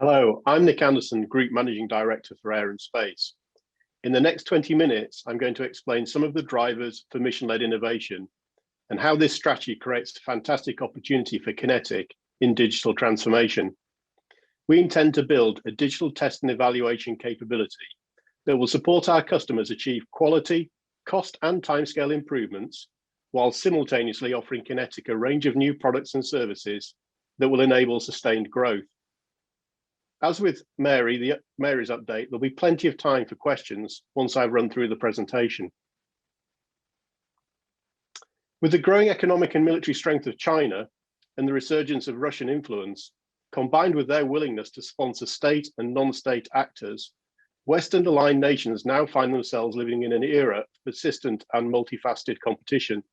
Hello, I'm Nick Anderson, Group Managing Director for Air and Space. In the next 20 minutes, I'm going to explain some of the drivers for mission-led innovation and how this strategy creates a fantastic opportunity for QinetiQ in digital transformation. We intend to build a digital test and evaluation capability that will support our customers achieve quality, cost and timescale improvements, while simultaneously offering QinetiQ a range of new products and services that will enable sustained growth. As with Mary's update, there'll be plenty of time for questions once I've run through the presentation. With the growing economic and military strength of China and the resurgence of Russian influence, combined with their willingness to sponsor state and non-state actors, Western-aligned nations now find themselves living in an era of persistent and multifaceted competition.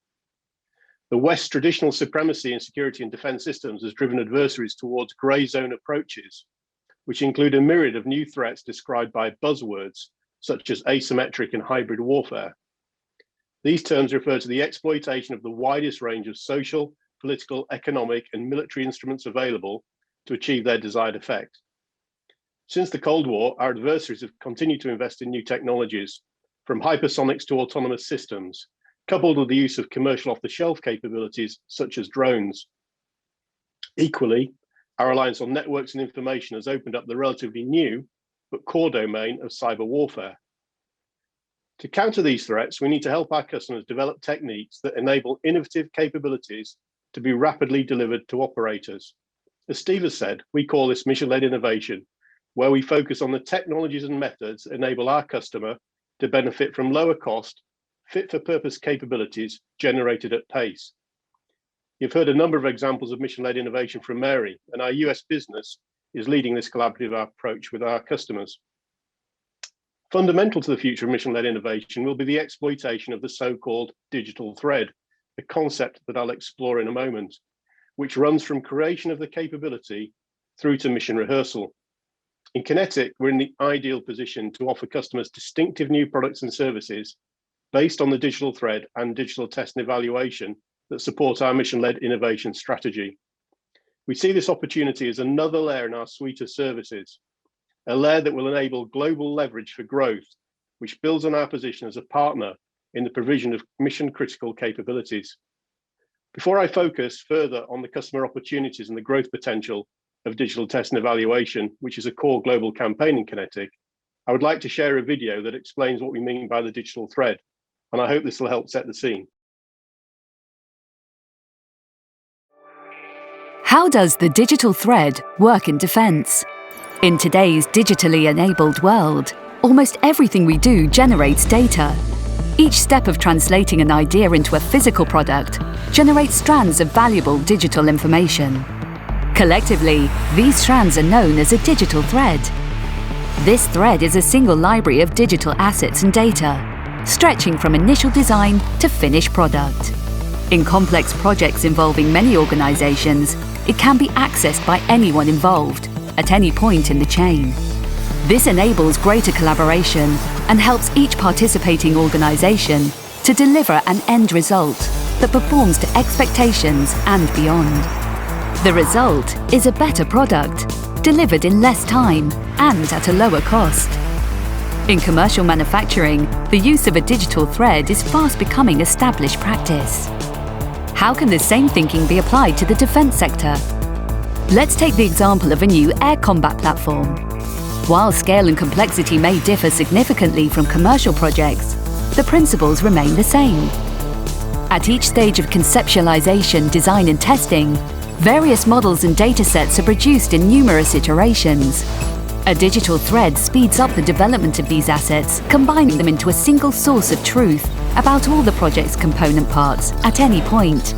The West's traditional supremacy in security and defense systems has driven adversaries towards grey zone approaches, which include a myriad of new threats described by buzzwords such as asymmetric and hybrid warfare. These terms refer to the exploitation of the widest range of social, political, economic, and military instruments available to achieve their desired effect. Since the Cold War, our adversaries have continued to invest in new technologies, from hypersonics to autonomous systems, coupled with the use of commercial off-the-shelf capabilities such as drones. Equally, our reliance on networks and information has opened up the relatively new but core domain of cyber warfare. To counter these threats, we need to help our customers develop techniques that enable innovative capabilities to be rapidly delivered to operators. As Steve has said, we call this mission-led innovation, where we focus on the technologies and methods that enable our customer to benefit from lower cost, fit-for-purpose capabilities generated at pace. You've heard a number of examples of mission-led innovation from Mary, and our US business is leading this collaborative approach with our customers. Fundamental to the future of mission-led innovation will be the exploitation of the so-called digital thread, a concept that I'll explore in a moment, which runs from creation of the capability through to mission rehearsal. In QinetiQ, we're in the ideal position to offer customers distinctive new products and services based on the digital thread and digital test and evaluation that support our mission-led innovation strategy. We see this opportunity as another layer in our suite of services, a layer that will enable global leverage for growth, which builds on our position as a partner in the provision of mission-critical capabilities. Before I focus further on the customer opportunities and the growth potential of digital test and evaluation, which is a core global campaign in QinetiQ, I would like to share a video that explains what we mean by the digital thread, and I hope this will help set the scene. How does the digital thread work in defense? In today's digitally enabled world, almost everything we do generates data. Each step of translating an idea into a physical product generates strands of valuable digital information. Collectively, these strands are known as a digital thread. This thread is a single library of digital assets and data, stretching from initial design to finished product. In complex projects involving many organizations, it can be accessed by anyone involved at any point in the chain. This enables greater collaboration and helps each participating organization to deliver an end result that performs to expectations and beyond. The result is a better product, delivered in less time and at a lower cost. In commercial manufacturing, the use of a digital thread is fast becoming established practice. How can this same thinking be applied to the defense sector? Let's take the example of a new air combat platform. While scale and complexity may differ significantly from commercial projects, the principles remain the same. At each stage of conceptualization, design and testing, various models and datasets are produced in numerous iterations. A digital thread speeds up the development of these assets, combining them into a single source of truth about all the project's component parts at any point.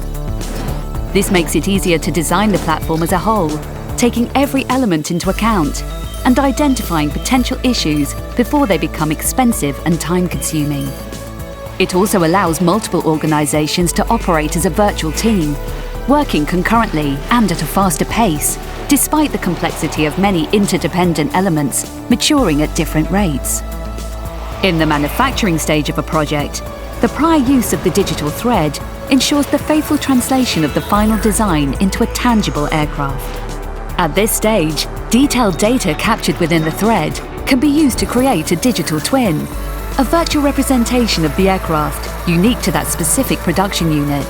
This makes it easier to design the platform as a whole, taking every element into account and identifying potential issues before they become expensive and time-consuming. It also allows multiple organizations to operate as a virtual team, working concurrently and at a faster pace, despite the complexity of many interdependent elements maturing at different rates. In the manufacturing stage of a project, the prior use of the digital thread ensures the faithful translation of the final design into a tangible aircraft. At this stage, Detailed data captured within the thread can be used to create a digital twin, a virtual representation of the aircraft unique to that specific production unit.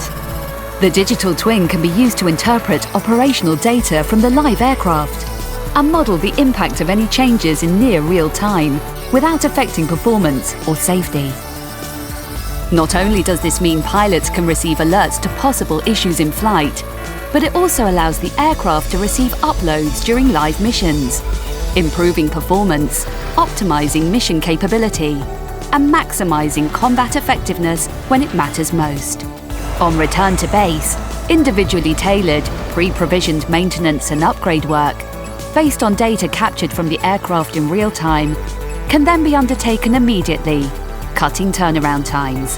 The digital twin can be used to interpret operational data from the live aircraft and model the impact of any changes in near real time without affecting performance or safety. Not only does this mean pilots can receive alerts to possible issues in flight, but it also allows the aircraft to receive uploads during live missions, improving performance, optimizing mission capability, and maximizing combat effectiveness when it matters most. On return to base, individually tailored, pre-provisioned maintenance and upgrade work, based on data captured from the aircraft in real time, can then be undertaken immediately, cutting turnaround times.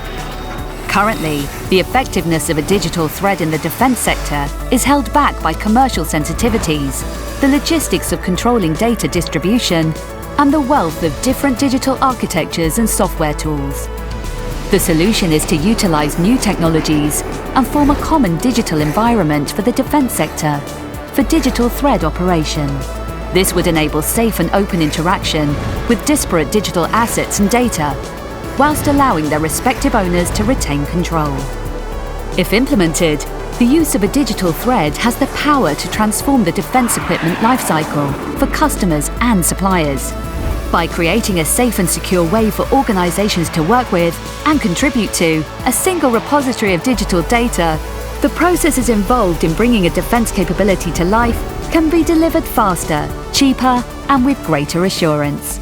Currently, the effectiveness of a digital thread in the defense sector is held back by commercial sensitivities, the logistics of controlling data distribution, and the wealth of different digital architectures and software tools. The solution is to utilize new technologies and form a common digital environment for the defense sector for digital thread operation. This would enable safe and open interaction with disparate digital assets and data, whilst allowing their respective owners to retain control. If implemented, the use of a digital thread has the power to transform the defense equipment lifecycle for customers and suppliers. By creating a safe and secure way for organizations to work with and contribute to a single repository of digital data, the processes involved in bringing a defense capability to life can be delivered faster, cheaper, and with greater assurance.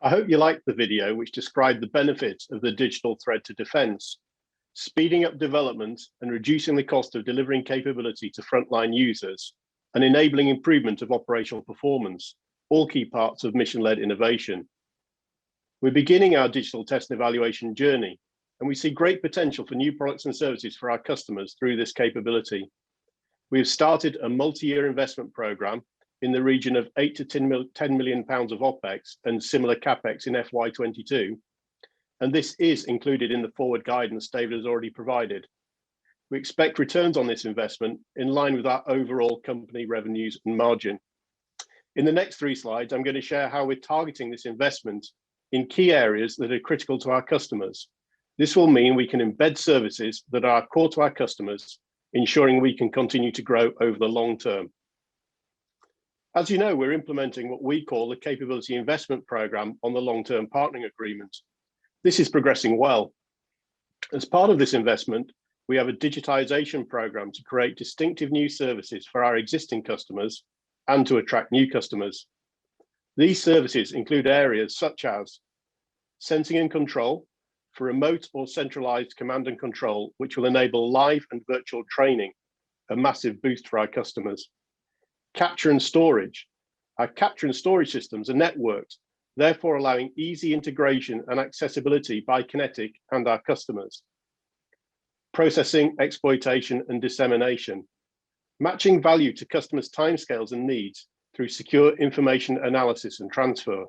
I hope you liked the video which described the benefits of the digital thread to defence, speeding up development and reducing the cost of delivering capability to frontline users, and enabling improvement of operational performance, all key parts of mission-led innovation. We're beginning our digital test and evaluation journey, and we see great potential for new products and services for our customers through this capability. We have started a multi-year investment programme in the region of 8 to 10 million pounds of OPEX and similar CAPEX in FY22, and this is included in the forward guidance David has already provided. We expect returns on this investment in line with our overall company revenues and margin. In the next 3 slides, I'm going to share how we're targeting this investment in key areas that are critical to our customers. This will mean we can embed services that are core to our customers, ensuring we can continue to grow over the long term. As you know, we're implementing what we call the Capability Investment Programme on the Long-Term Partnering Agreement. This is progressing well. As part of this investment, we have a digitization program to create distinctive new services for our existing customers and to attract new customers. These services include areas such as sensing and control for remote or centralized command and control, which will enable live and virtual training, a massive boost for our customers. Capture and storage. Our capture and storage systems are networked, therefore allowing easy integration and accessibility by QinetiQ and our customers. Processing, exploitation, and dissemination, matching value to customers' timescales and needs through secure information analysis and transfer.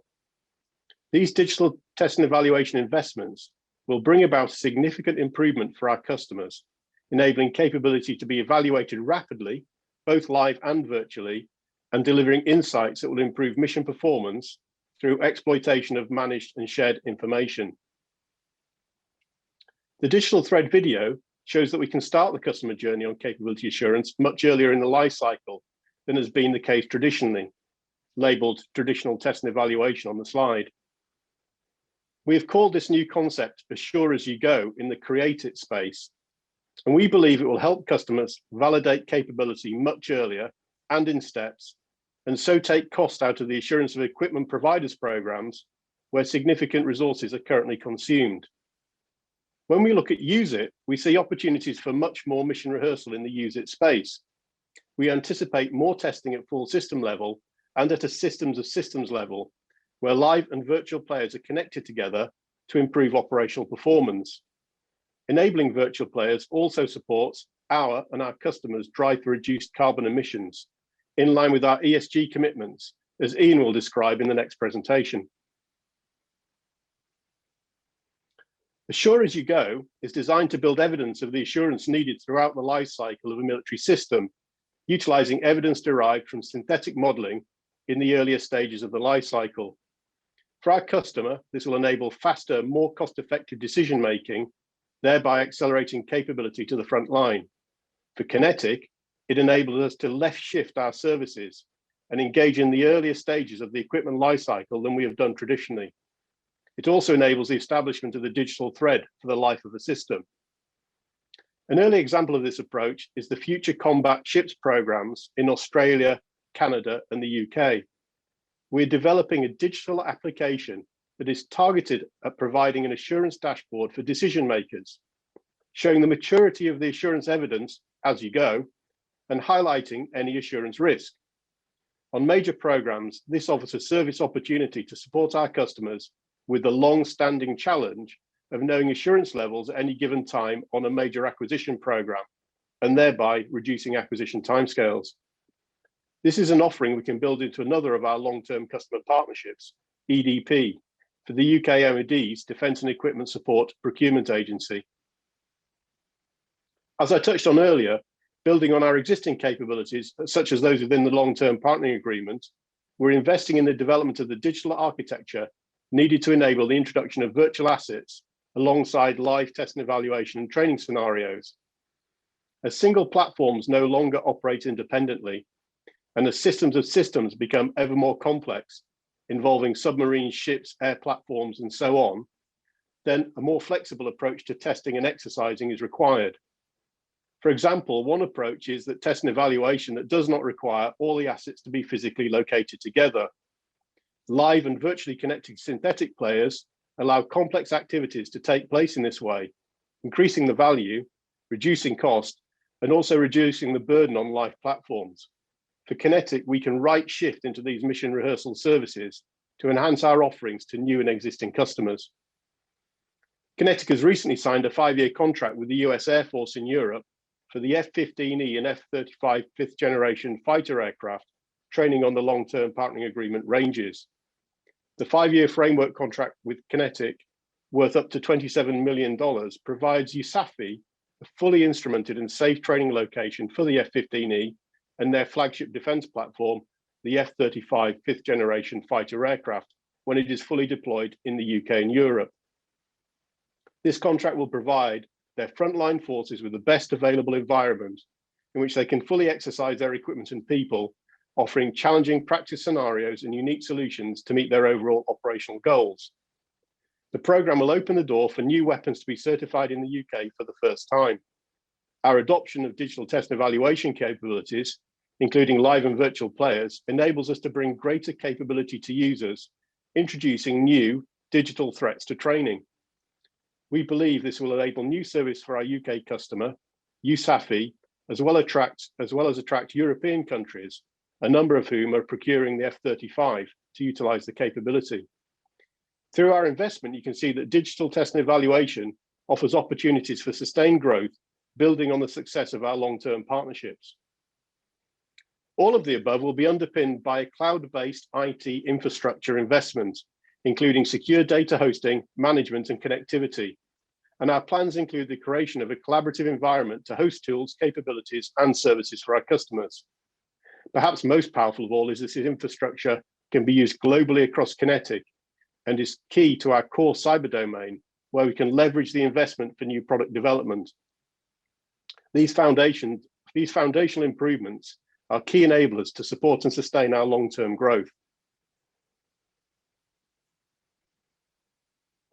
These digital test and evaluation investments will bring about significant improvement for our customers, enabling capability to be evaluated rapidly, both live and virtually, and delivering insights that will improve mission performance through exploitation of managed and shared information. The digital thread video shows that we can start the customer journey on capability assurance much earlier in the life cycle than has been the case traditionally, labeled traditional test and evaluation on the slide. We have called this new concept Assure as you go in the create it space, and we believe it will help customers validate capability much earlier and in steps, and so take cost out of the assurance of equipment providers programs where significant resources are currently consumed. When we look at use it, we see opportunities for much more mission rehearsal in the use it space. We anticipate more testing at full system level and at a systems of systems level, where live and virtual players are connected together to improve operational performance. Enabling virtual players also supports our and our customers' drive for reduced carbon emissions, in line with our ESG commitments, as Ian will describe in the next presentation. Assure as you go is designed to build evidence of the assurance needed throughout the life cycle of a military system, utilizing evidence derived from synthetic modeling in the earlier stages of the life cycle. For our customer, this will enable faster, more cost-effective decision-making, thereby accelerating capability to the front line. For QinetiQ, it enables us to left shift our services and engage in the earlier stages of the equipment life cycle than we have done traditionally. It also enables the establishment of the digital thread for the life of a system. An early example of this approach is the Future Combat Ships programs in Australia, Canada, and the UK. We're developing a digital application that is targeted at providing an assurance dashboard for decision makers, showing the maturity of the assurance evidence as you go, and highlighting any assurance risk. On major programs, this offers a service opportunity to support our customers with the long-standing challenge of knowing assurance levels at any given time on a major acquisition program, and thereby reducing acquisition timescales. This is an offering we can build into another of our long-term customer partnerships, EDP, for the UK MOD's Defence and Equipment Support Procurement Agency. As I touched on earlier, building on our existing capabilities, such as those within the long-term partnering agreement, we're investing in the development of the digital architecture needed to enable the introduction of virtual assets alongside live test and evaluation and training scenarios. As single platforms no longer operate independently, and as systems of systems become ever more complex, involving submarines, ships, air platforms, and so on, then a more flexible approach to testing and exercising is required. For example, one approach is that test and evaluation that does not require all the assets to be physically located together. Live and virtually connected synthetic players allow complex activities to take place in this way, increasing the value, reducing cost, and also reducing the burden on live platforms. For QinetiQ, we can right shift into these mission rehearsal services to enhance our offerings to new and existing customers. QinetiQ has recently signed a 5-year contract with the US Air Force in Europe for the F-15E and F-35 fifth generation fighter aircraft training on the long-term partnering agreement ranges. The 5-year framework contract with QinetiQ, worth up to $27 million, provides USAFI a fully instrumented and safe training location for the F-15E and their flagship defense platform, the F-35 fifth generation fighter aircraft, when it is fully deployed in the UK and Europe. This contract will provide their frontline forces with the best available environment in which they can fully exercise their equipment and people, offering challenging practice scenarios and unique solutions to meet their overall operational goals. The program will open the door for new weapons to be certified in the UK for the first time. Our adoption of digital test and evaluation capabilities, including live and virtual players, enables us to bring greater capability to users, introducing new digital threats to training. We believe this will enable new service for our UK customer, USAFI, as well as attract European countries, a number of whom are procuring the F-35 to utilize the capability. Through our investment, you can see that digital test and evaluation offers opportunities for sustained growth, building on the success of our long-term partnerships. All of the above will be underpinned by a cloud-based IT infrastructure investment, including secure data hosting, management, and connectivity. And our plans include the creation of a collaborative environment to host tools, capabilities, and services for our customers. Perhaps most powerful of all is this infrastructure can be used globally across QinetiQ and is key to our core cyber domain, where we can leverage the investment for new product development. These foundational improvements are key enablers to support and sustain our long-term growth.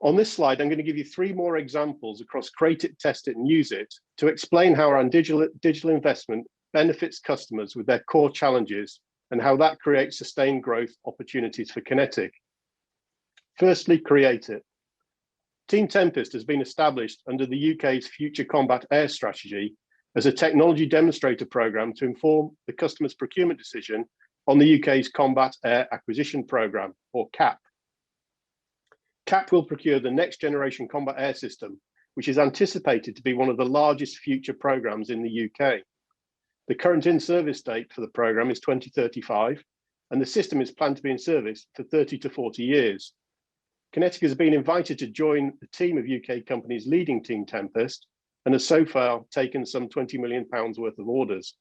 On this slide, I'm going to give you 3 more examples across Create It, Test It, and Use It to explain how our digital investment benefits customers with their core challenges and how that creates sustained growth opportunities for QinetiQ. Firstly, Create It. Team Tempest has been established under the UK's Future Combat Air Strategy as a technology demonstrator programme to inform the customer's procurement decision on the UK's Combat Air Acquisition Programme, or CAP. CAP will procure the next generation combat air system, which is anticipated to be one of the largest future programmes in the UK. The current in-service date for the programme is 2035, and the system is planned to be in service for 30 to 40 years. QinetiQ has been invited to join the team of UK companies leading Team Tempest and has so far taken some £20 million worth of orders.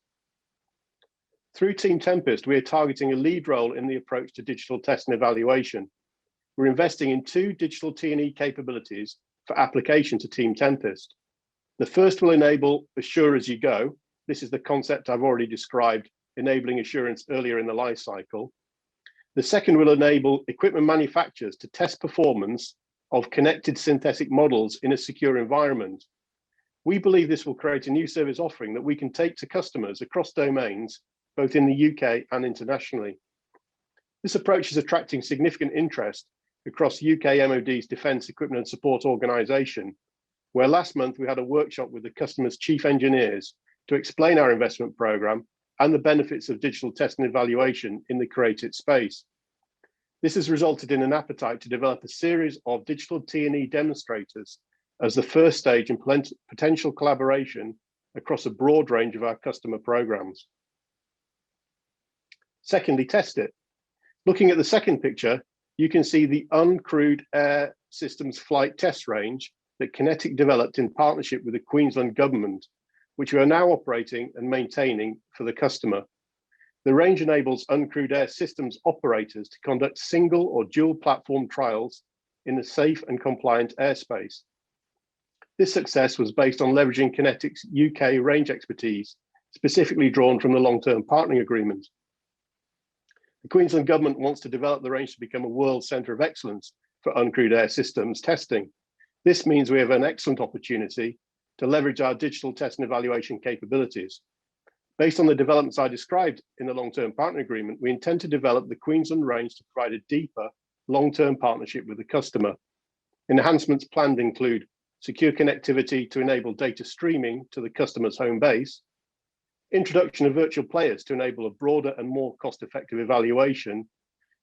Through Team Tempest, we are targeting a lead role in the approach to digital test and evaluation. We're investing in 2 digital T&E capabilities for application to Team Tempest. The first will enable Assure as you go. This is the concept I've already described, enabling assurance earlier in the life cycle. The second will enable equipment manufacturers to test performance of connected synthetic models in a secure environment. We believe this will create a new service offering that we can take to customers across domains, both in the UK and internationally. This approach is attracting significant interest across UK MOD's Defence Equipment and Support Organisation, where last month we had a workshop with the customer's chief engineers to explain our investment programme and the benefits of digital test and evaluation in the created space. This has resulted in an appetite to develop a series of digital T&E demonstrators as the first stage in potential collaboration across a broad range of our customer programmes. Secondly, test it. Looking at the second picture, you can see the uncrewed air systems flight test range that QinetiQ developed in partnership with the Queensland Government, which we are now operating and maintaining for the customer. The range enables uncrewed air systems operators to conduct single or dual platform trials in a safe and compliant airspace. This success was based on leveraging QinetiQ's UK range expertise, specifically drawn from the long-term partnering agreement. The Queensland Government wants to develop the range to become a world centre of excellence for uncrewed air systems testing. This means we have an excellent opportunity to leverage our digital test and evaluation capabilities. Based on the developments I described in the long-term partner agreement, we intend to develop the Queensland range to provide a deeper long-term partnership with the customer. Enhancements planned include secure connectivity to enable data streaming to the customer's home base, introduction of virtual players to enable a broader and more cost-effective evaluation,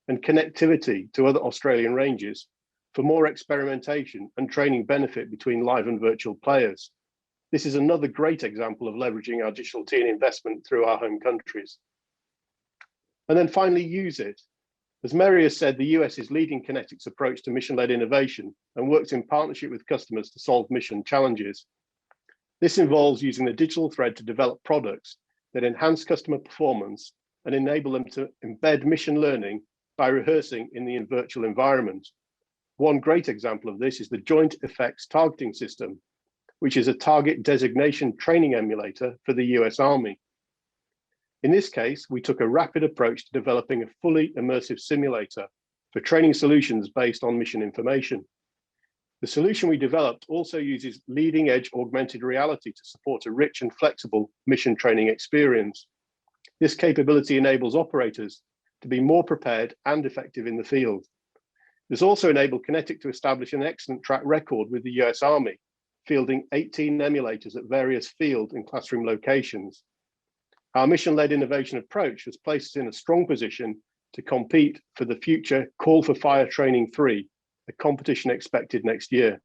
and connectivity to other Australian ranges for more experimentation and training benefit between live and virtual players. This is another great example of leveraging our digital T&E investment through our home countries. And then finally, use it. As Mary has said, the US is leading QinetiQ's approach to mission-led innovation and works in partnership with customers to solve mission challenges. This involves using the digital thread to develop products that enhance customer performance and enable them to embed mission learning by rehearsing in the virtual environment. One great example of this is the Joint Effects Targeting System, which is a target designation training emulator for the US Army. In this case, we took a rapid approach to developing a fully immersive simulator for training solutions based on mission information. The solution we developed also uses leading-edge augmented reality to support a rich and flexible mission training experience. This capability enables operators to be more prepared and effective in the field. This also enabled QinetiQ to establish an excellent track record with the US Army, fielding 18 emulators at various field and classroom locations. Our mission-led innovation approach has placed us in a strong position to compete for the future Call for Fire Training 3, a competition expected next year.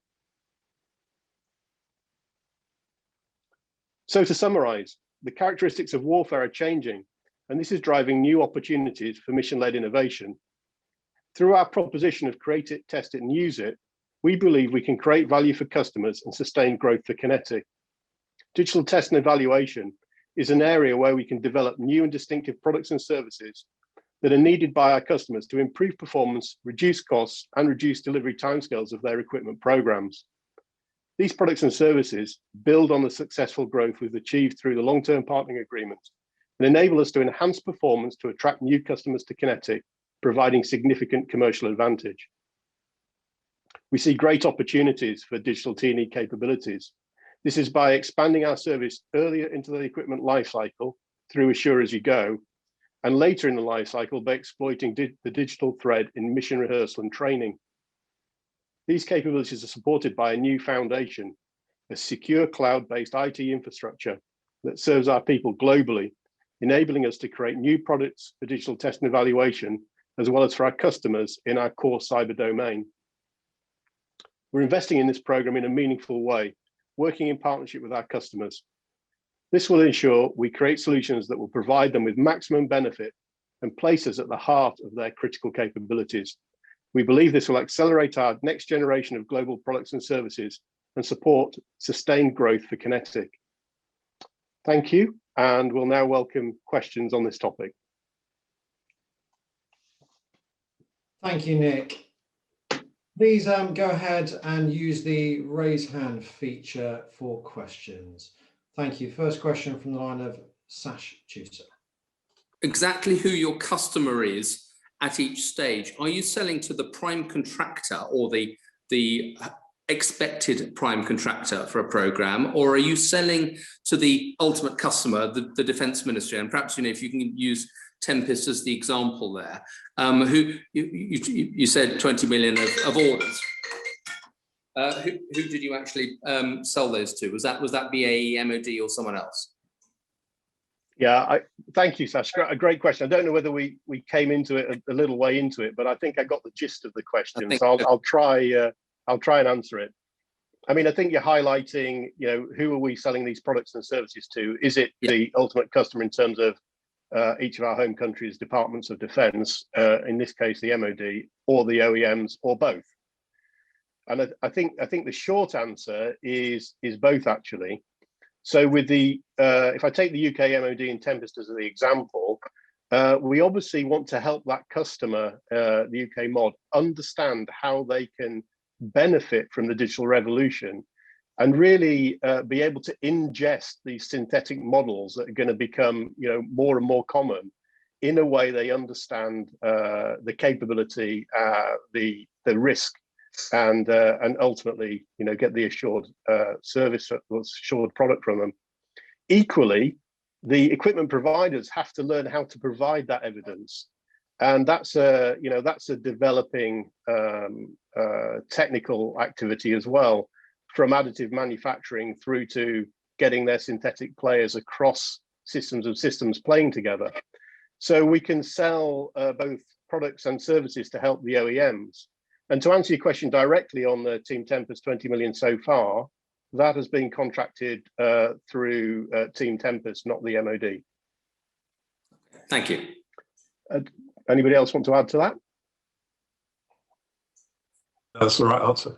So to summarize, the characteristics of warfare are changing, and this is driving new opportunities for mission-led innovation. Through our proposition of create it, test it, and use it, we believe we can create value for customers and sustain growth for QinetiQ. Digital test and evaluation is an area where we can develop new and distinctive products and services that are needed by our customers to improve performance, reduce costs, and reduce delivery timescales of their equipment programs. These products and services build on the successful growth we've achieved through the long-term partnering agreement and enable us to enhance performance to attract new customers to QinetiQ, providing significant commercial advantage. We see great opportunities for digital T&E capabilities. This is by expanding our service earlier into the equipment lifecycle through Assure as you go, and later in the lifecycle by exploiting the digital thread in mission rehearsal and training. These capabilities are supported by a new foundation, a secure cloud-based IT infrastructure that serves our people globally, enabling us to create new products for digital test and evaluation, as well as for our customers in our core cyber domain. We're investing in this program in a meaningful way, working in partnership with our customers. This will ensure we create solutions that will provide them with maximum benefit and place us at the heart of their critical capabilities. We believe this will accelerate our next generation of global products and services and support sustained growth for QinetiQ. Thank you, and we'll now welcome questions on this topic. Thank you, Nick. Please go ahead and use the raise hand feature for questions. Thank you. First question from the line of Sash Tutor. Exactly who your customer is at each stage. Are you selling to the prime contractor or the expected prime contractor for a program, or are you selling to the ultimate customer, the Defence Ministry? And perhaps, if you can use Tempest as the example there, who you said 20 million of orders. Who did you actually sell those to? Was that BAE, MOD, or someone else? Yeah, thank you, Sash. A great question. I don't know whether we came into it a little way into it, but I think I got the gist of the question. So I'll try and answer it. I mean, I think you're highlighting, who are we selling these products and services to? Is it the ultimate customer in terms of each of our home countries' departments of defence, in this case the MOD, or the OEMs, or both? And I think the short answer is both, actually. So with the if I take the UK MOD and Tempest as the example, we obviously want to help that customer, the UK mod, understand how they can benefit from the digital revolution and really be able to ingest these synthetic models that are going to become more and more common in a way they understand the capability, the risk, and ultimately get the assured service or assured product from them. Equally, the equipment providers have to learn how to provide that evidence, and that's a developing technical activity as well, from additive manufacturing through to getting their synthetic players across systems of systems playing together. So we can sell both products and services to help the OEMs. And to answer your question directly on the Team Tempest 20 million so far, that has been contracted through Team Tempest, not the MOD. Thank you. Anybody else want to add to that? That's the right answer.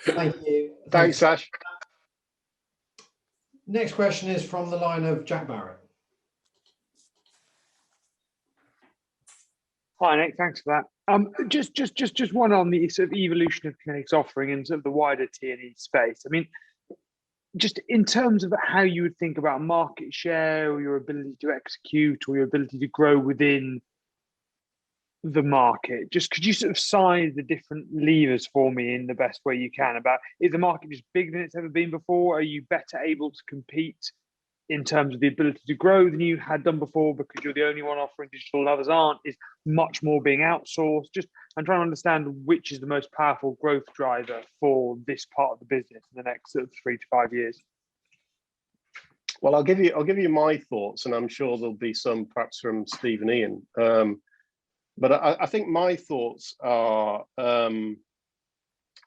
Thank you. Thanks, Sash. Next question is from the line of Jack Barrett. Hi, Nick. Thanks for that. Just one on the sort of evolution of QinetiQ's offering and sort of the wider T&E space. I mean, just in terms of how you would think about market share, or your ability to execute, or your ability to grow within the market, just could you sort of size the different levers for me in the best way you can? About, is the market just bigger than it's ever been before? Are you better able to compete in terms of the ability to grow than you had done before because you're the only one offering digital and others aren't? Is much more being outsourced? Just, I'm trying to understand which is the most powerful growth driver for this part of the business in the next sort of 3 to 5 years. Well, I'll give you my thoughts, and I'm sure there'll be some perhaps from Steve and Ian. But I think my thoughts are, the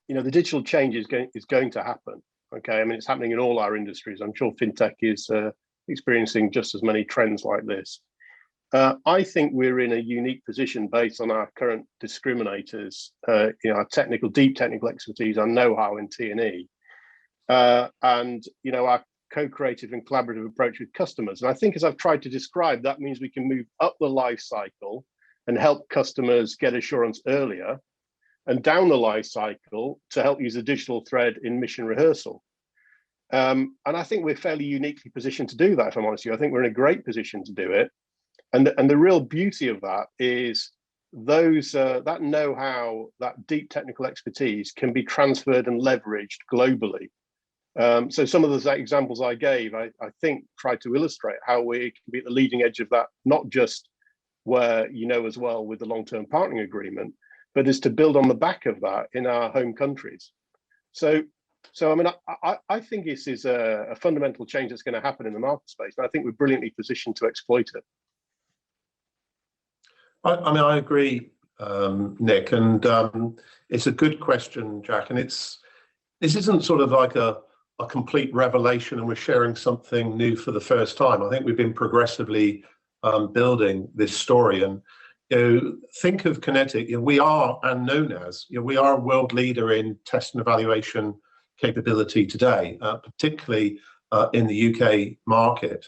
digital change is going to happen. Okay, I mean, it's happening in all our industries. I'm sure fintech is experiencing just as many trends like this. I think we're in a unique position based on our current discriminators, our deep technical expertise, our know-how in T&E, and our co-creative and collaborative approach with customers. And I think, as I've tried to describe, that means we can move up the life cycle and help customers get assurance earlier, and down the life cycle to help use a digital thread in mission rehearsal. And I think we're fairly uniquely positioned to do that, if I'm honest with you. I think we're in a great position to do it. And the real beauty of that is that know-how, that deep technical expertise can be transferred and leveraged globally. So some of the examples I gave, I think, tried to illustrate how we can be at the leading edge of that, not just where, as well, with the long-term partnering agreement, but is to build on the back of that in our home countries. So I mean, I think this is a fundamental change that's going to happen in the market space, and I think we're brilliantly positioned to exploit it. I mean, I agree, Nick, and it's a good question, Jack. And this isn't sort of like a complete revelation, and we're sharing something new for the first time. I think we've been progressively building this story. And think of QinetiQ. We are, and known as, we are a world leader in test and evaluation capability today, particularly in the UK market.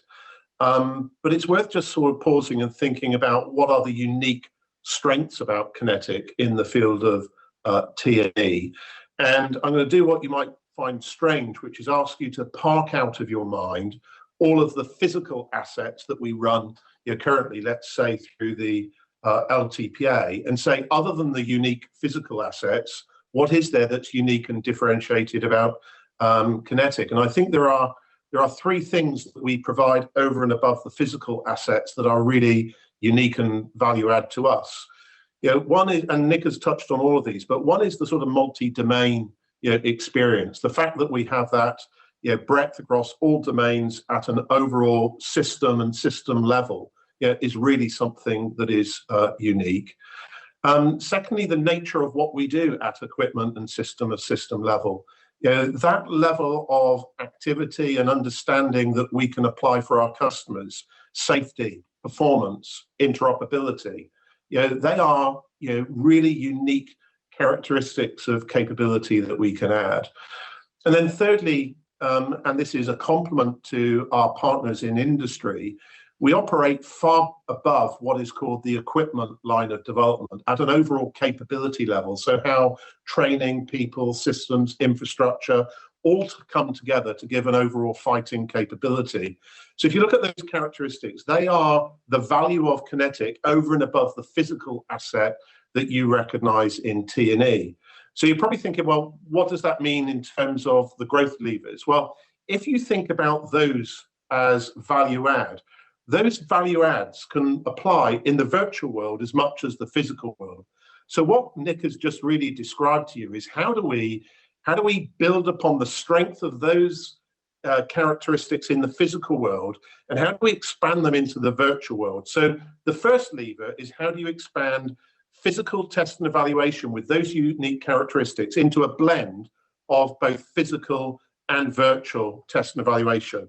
But it's worth just sort of pausing and thinking about what are the unique strengths about QinetiQ in the field of T&E. And I'm going to do what you might find strange, which is ask you to park out of your mind all of the physical assets that we run currently, let's say through the LTPA, and say, other than the unique physical assets, what is there that's unique and differentiated about QinetiQ? And I think there are three things that we provide over and above the physical assets that are really unique and value add to us. One is, and Nick has touched on all of these, but one is the sort of multi-domain experience. The fact that we have that breadth across all domains at an overall system and system level is really something that is unique. Secondly, the nature of what we do at equipment and system level. That level of activity and understanding that we can apply for our customers, safety, performance, interoperability, they are really unique characteristics of capability that we can add. And then thirdly, and this is a compliment to our partners in industry, we operate far above what is called the equipment line of development at an overall capability level. So how training, people, systems, infrastructure, all to come together to give an overall fighting capability. So if you look at those characteristics, they are the value of QinetiQ over and above the physical asset that you recognize in T&E. So you're probably thinking, well, what does that mean in terms of the growth levers? Well, if you think about those as value add, those value adds can apply in the virtual world as much as the physical world. So what Nick has just really described to you is how do we build upon the strength of those characteristics in the physical world, and how do we expand them into the virtual world? So the first lever is, how do you expand physical test and evaluation with those unique characteristics into a blend of both physical and virtual test and evaluation?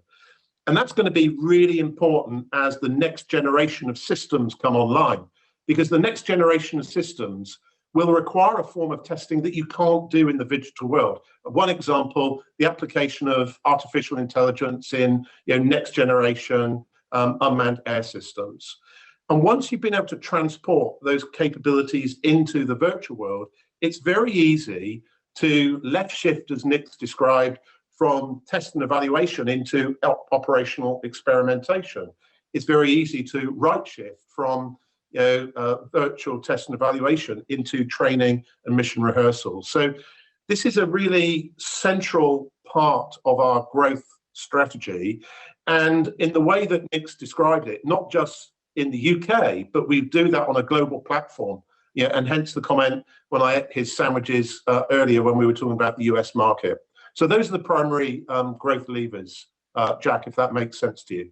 And that's going to be really important as the next generation of systems come online, because the next generation of systems will require a form of testing that you can't do in the digital world. One example, the application of artificial intelligence in next generation unmanned air systems. And once you've been able to transport those capabilities into the virtual world, it's very easy to left shift, as Nick's described, from test and evaluation into operational experimentation. It's very easy to right shift from virtual test and evaluation into training and mission rehearsals. So this is a really central part of our growth strategy. And in the way that Nick's described it, not just in the UK, but we do that on a global platform. And hence the comment when I ate his sandwiches earlier when we were talking about the US market. So those are the primary growth levers, Jack, if that makes sense to you.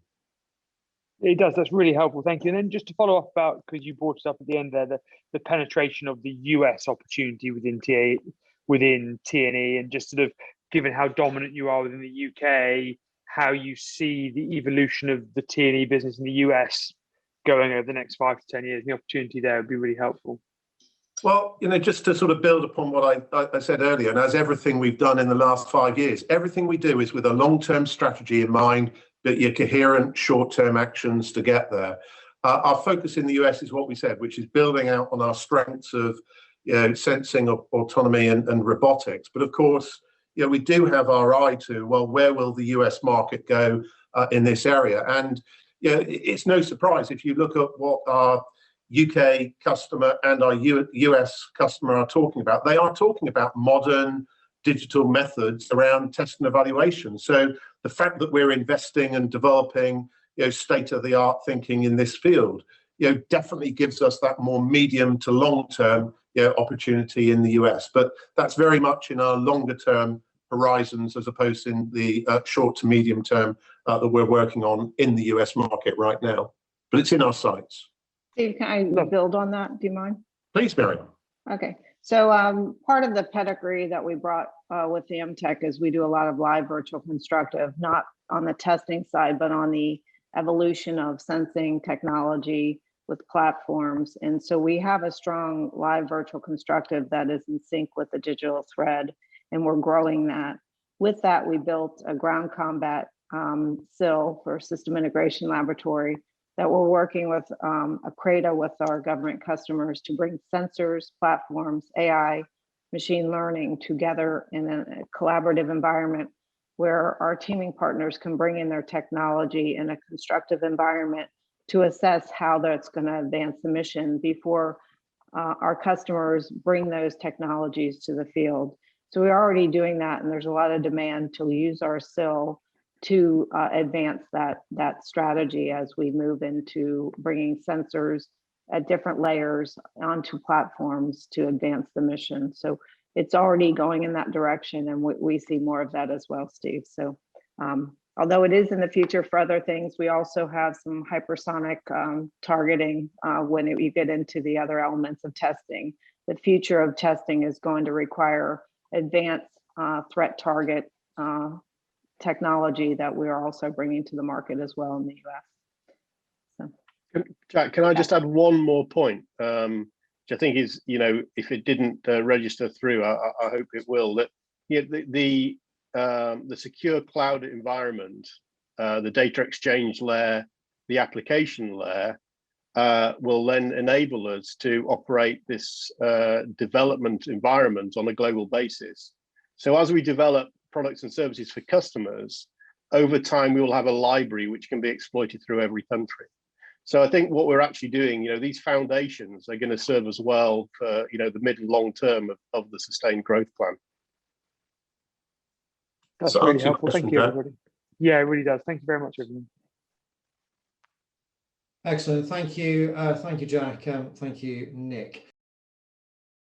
It does. That's really helpful. Thank you. And then just to follow up about, because you brought it up at the end there, the penetration of the US opportunity within T&E, and just sort of given how dominant you are within the UK, how you see the evolution of the T&E business in the US going over the next 5 to 10 years. The opportunity there would be really helpful. Well, just to sort of build upon what I said earlier, and as everything we've done in the last 5 years, everything we do is with a long-term strategy in mind, but your coherent short-term actions to get there. Our focus in the US is what we said, which is building out on our strengths of sensing, autonomy, and robotics. But of course, we do have our eye to, well, where will the US market go in this area? And it's no surprise if you look at what our UK customer and our US customer are talking about. They are talking about modern digital methods around test and evaluation. So the fact that we're investing and developing state-of-the-art thinking in this field definitely gives us that more medium to long-term opportunity in the US. But that's very much in our longer-term horizons as opposed to in the short to medium term that we're working on in the US market right now. But it's in our sights. Steve, can I build on that? Do you mind? Please, Mary. Okay. So part of the pedigree that we brought with the MTech is we do a lot of live virtual constructive, not on the testing side, but on the evolution of sensing technology with platforms. And so we have a strong live virtual constructive that is in sync with the digital thread, and we're growing that. With that, we built a ground combat SIL for System Integration Laboratory that we're working with a CRADA with our government customers to bring sensors, platforms, AI, machine learning together in a collaborative environment where our teaming partners can bring in their technology in a constructive environment to assess how that's going to advance the mission before our customers bring those technologies to the field. So we're already doing that, and there's a lot of demand to use our SIL to advance that strategy as we move into bringing sensors at different layers onto platforms to advance the mission. So it's already going in that direction, and we see more of that as well, Steve. So although it is in the future for other things, we also have some hypersonic targeting when you get into the other elements of testing. The future of testing is going to require advanced threat target technology that we're also bringing to the market as well in the US. So, Jack, can I just add one more point, which I think is, if it didn't register through, I hope it will, that the secure cloud environment, the data exchange layer, the application layer, will then enable us to operate this development environment on a global basis. So as we develop products and services for customers, over time we will have a library which can be exploited through every country. So I think what we're actually doing, these foundations are going to serve us well for the mid and long term of the sustained growth plan. That's So really helpful. Thank you, Jack. everybody. Yeah, it really does. Thank you very much, everyone. Excellent. Thank you. Thank you, Jack. Thank you, Nick.